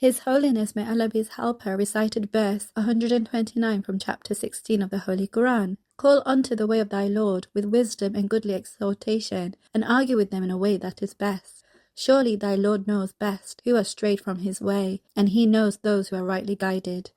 His Holiness, may Allah be his helper, recited verse 129 from chapter 16 of the Holy Quran. Call unto the way of thy Lord with wisdom and goodly exhortation, and argue with them in a way that is best. Surely thy Lord knows best who are strayed from his way, and he knows those who are rightly guided.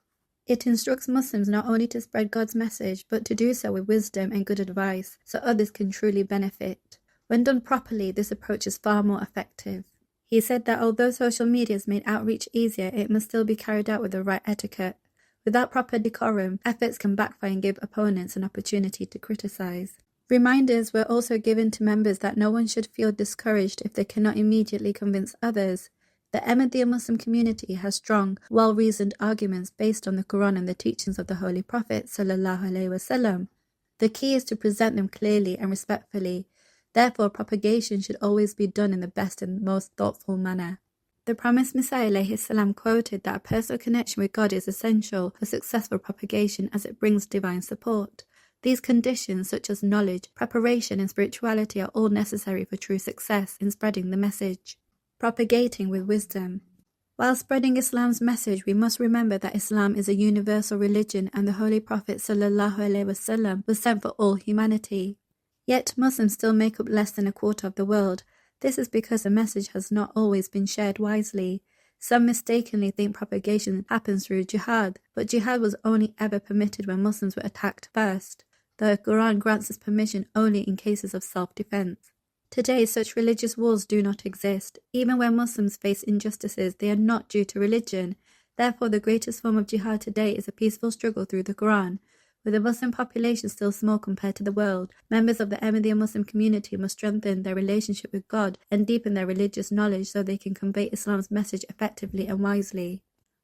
It instructs Muslims not only to spread God's message, but to do so with wisdom and good advice, so others can truly benefit. When done properly, this approach is far more effective. He said that although social media has made outreach easier, it must still be carried out with the right etiquette. Without proper decorum, efforts can backfire and give opponents an opportunity to criticize. Reminders were also given to members that no one should feel discouraged if they cannot immediately convince others. The Ahmadiyya Muslim community has strong, well-reasoned arguments based on the Quran and the teachings of the Holy Prophet ﷺ. The key is to present them clearly and respectfully. Therefore, propagation should always be done in the best and most thoughtful manner. The promised Messiah ﷺ quoted that a personal connection with God is essential for successful propagation as it brings divine support. These conditions, such as knowledge, preparation, and spirituality, are all necessary for true success in spreading the message. Propagating with wisdom. While spreading Islam's message, we must remember that Islam is a universal religion and the Holy Prophet ﷺ was sent for all humanity. Yet Muslims still make up less than a quarter of the world. This is because the message has not always been shared wisely. Some mistakenly think propagation happens through jihad, but jihad was only ever permitted when Muslims were attacked first. The Quran grants this permission only in cases of self-defense. Today, such religious wars do not exist. Even when Muslims face injustices, they are not due to religion. Therefore, the greatest form of jihad today is a peaceful struggle through the Quran. With the Muslim population still small compared to the world, members of the Ahmadiyya Muslim community must strengthen their relationship with God and deepen their religious knowledge so they can convey Islam's message effectively and wisely.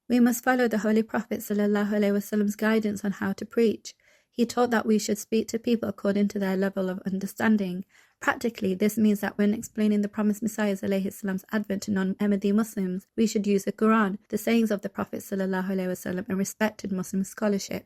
We must follow the Holy Prophet ﷺ's guidance on how to preach. He taught that we should speak to people according to their level of understanding. Practically, this means that when explaining the promised Messiah ﷺ's advent to non-Ahmadi Muslims, we should use the Quran, the sayings of the Prophet ﷺ, and respected Muslim scholarship.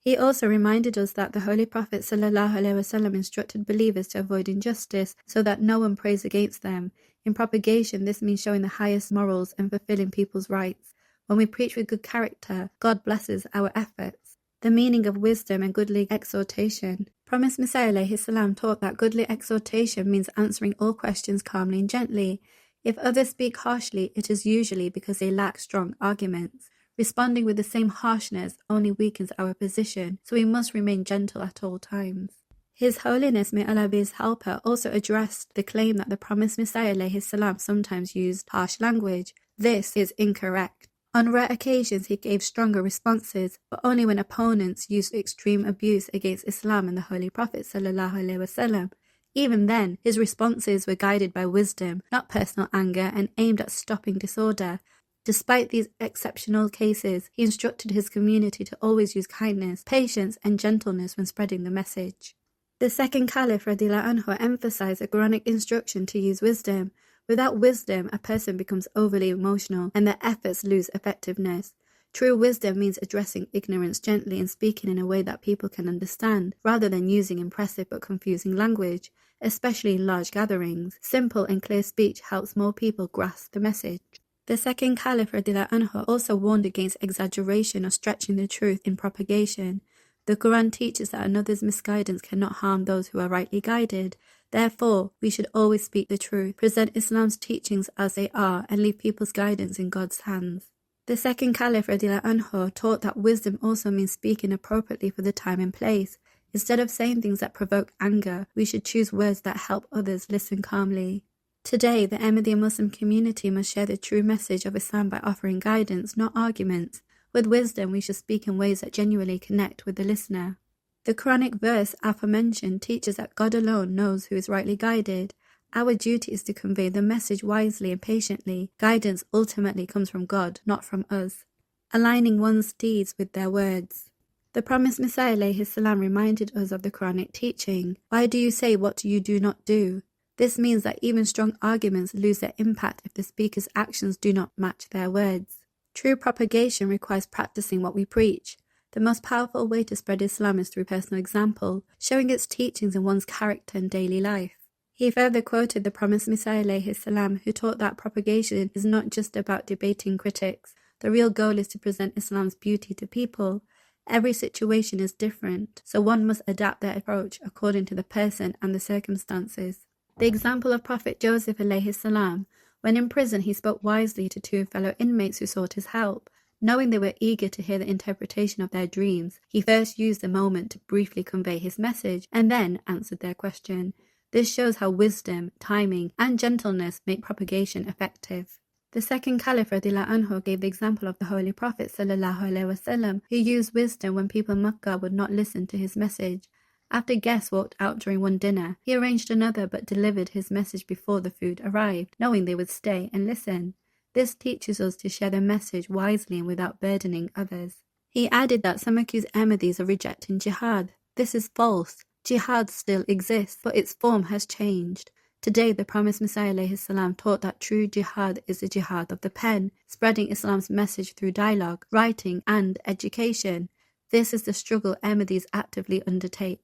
He also reminded us that the Holy Prophet ﷺ instructed believers to avoid injustice so that no one prays against them. In propagation, this means showing the highest morals and fulfilling people's rights. When we preach with good character, God blesses our efforts. The meaning of wisdom and goodly exhortation. Promised Messiah ﷺ taught that goodly exhortation means answering all questions calmly and gently. If others speak harshly, it is usually because they lack strong arguments. Responding with the same harshness only weakens our position, so we must remain gentle at all times. His Holiness, may Allah be his helper, also addressed the claim that the promised Messiah ﷺ sometimes used harsh language. This is incorrect. On rare occasions he gave stronger responses, but only when opponents used extreme abuse against Islam and the Holy Prophet ﷺ. Even then, his responses were guided by wisdom, not personal anger, and aimed at stopping disorder. Despite these exceptional cases, he instructed his community to always use kindness, patience, and gentleness when spreading the message. The second Caliph radiallahu anhu emphasized a Quranic instruction to use wisdom. Without wisdom, a person becomes overly emotional and their efforts lose effectiveness. True wisdom means addressing ignorance gently and speaking in a way that people can understand, rather than using impressive but confusing language, especially in large gatherings. Simple and clear speech helps more people grasp the message. The second Caliph radiallahu anhu also warned against exaggeration or stretching the truth in propagation. The Quran teaches that another's misguidance cannot harm those who are rightly guided. Therefore, we should always speak the truth, present Islam's teachings as they are, and leave people's guidance in God's hands. The second Caliph radiallahu anhu taught that wisdom also means speaking appropriately for the time and place. Instead of saying things that provoke anger, we should choose words that help others listen calmly. Today, the Ahmadiyya Muslim community must share the true message of Islam by offering guidance, not arguments. With wisdom, we should speak in ways that genuinely connect with the listener. The Quranic verse aforementioned teaches that God alone knows who is rightly guided. Our duty is to convey the message wisely and patiently. Guidance ultimately comes from God, not from us. Aligning one's deeds with their words. The promised Messiah ﷺ reminded us of the Quranic teaching. Why do you say what you do not do? This means that even strong arguments lose their impact if the speaker's actions do not match their words. True propagation requires practicing what we preach. The most powerful way to spread Islam is through personal example, showing its teachings in one's character and daily life. He further quoted the promised Messiah ﷺ, who taught that propagation is not just about debating critics. The real goal is to present Islam's beauty to people. Every situation is different, so one must adapt their approach according to the person and the circumstances. The example of Prophet Joseph alayhi salam, when in prison he spoke wisely to two fellow inmates who sought his help. Knowing they were eager to hear the interpretation of their dreams, he first used the moment to briefly convey his message and then answered their question. This shows how wisdom, timing, and gentleness make propagation effective. The second Caliph radiallahu anhu gave the example of the Holy Prophet sallallahu alaihi wasallam, who used wisdom when people in Makkah would not listen to his message. After guests walked out during one dinner, he arranged another but delivered his message before the food arrived, knowing they would stay and listen. This teaches us to share the message wisely and without burdening others. He added that some accuse Ahmadis of rejecting jihad. This is false. Jihad still exists, but its form has changed. Today, the promised Messiah ﷺ taught that true jihad is the jihad of the pen, spreading Islam's message through dialogue, writing, and education. This is the struggle Ahmadis actively undertake.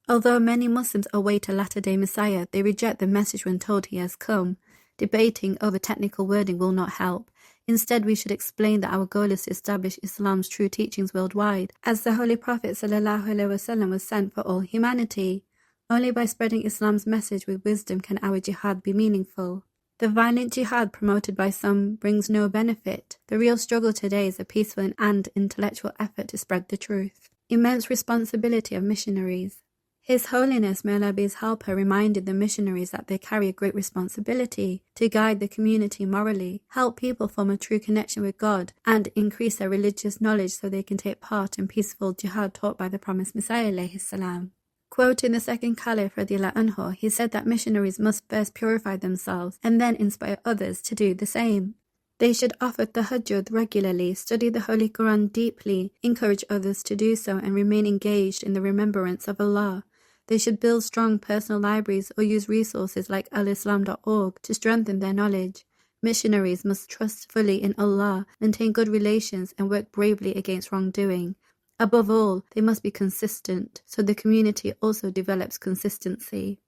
Although many Muslims await a latter-day Messiah, they reject the message when told he has come. Debating over technical wording will not help. Instead, we should explain that our goal is to establish Islam's true teachings worldwide, as the Holy Prophet ﷺ was sent for all humanity. Only by spreading Islam's message with wisdom can our jihad be meaningful. The violent jihad promoted by some brings no benefit. The real struggle today is a peaceful and intellectual effort to spread the truth. Immense responsibility of missionaries. His Holiness, may Allah be his helper, reminded the missionaries that they carry a great responsibility to guide the community morally, help people form a true connection with God, and increase their religious knowledge so they can take part in peaceful jihad taught by the promised Messiah alayhi salam. Quoting the second Caliph radiallahu anhu, he said that missionaries must first purify themselves and then inspire others to do the same. They should offer tahajjud regularly, study the Holy Quran deeply, encourage others to do so, and remain engaged in the remembrance of Allah. They should build strong personal libraries or use resources like alislam.org to strengthen their knowledge. Missionaries must trust fully in Allah, maintain good relations, and work bravely against wrongdoing. Above all, they must be consistent, so the community also develops consistency.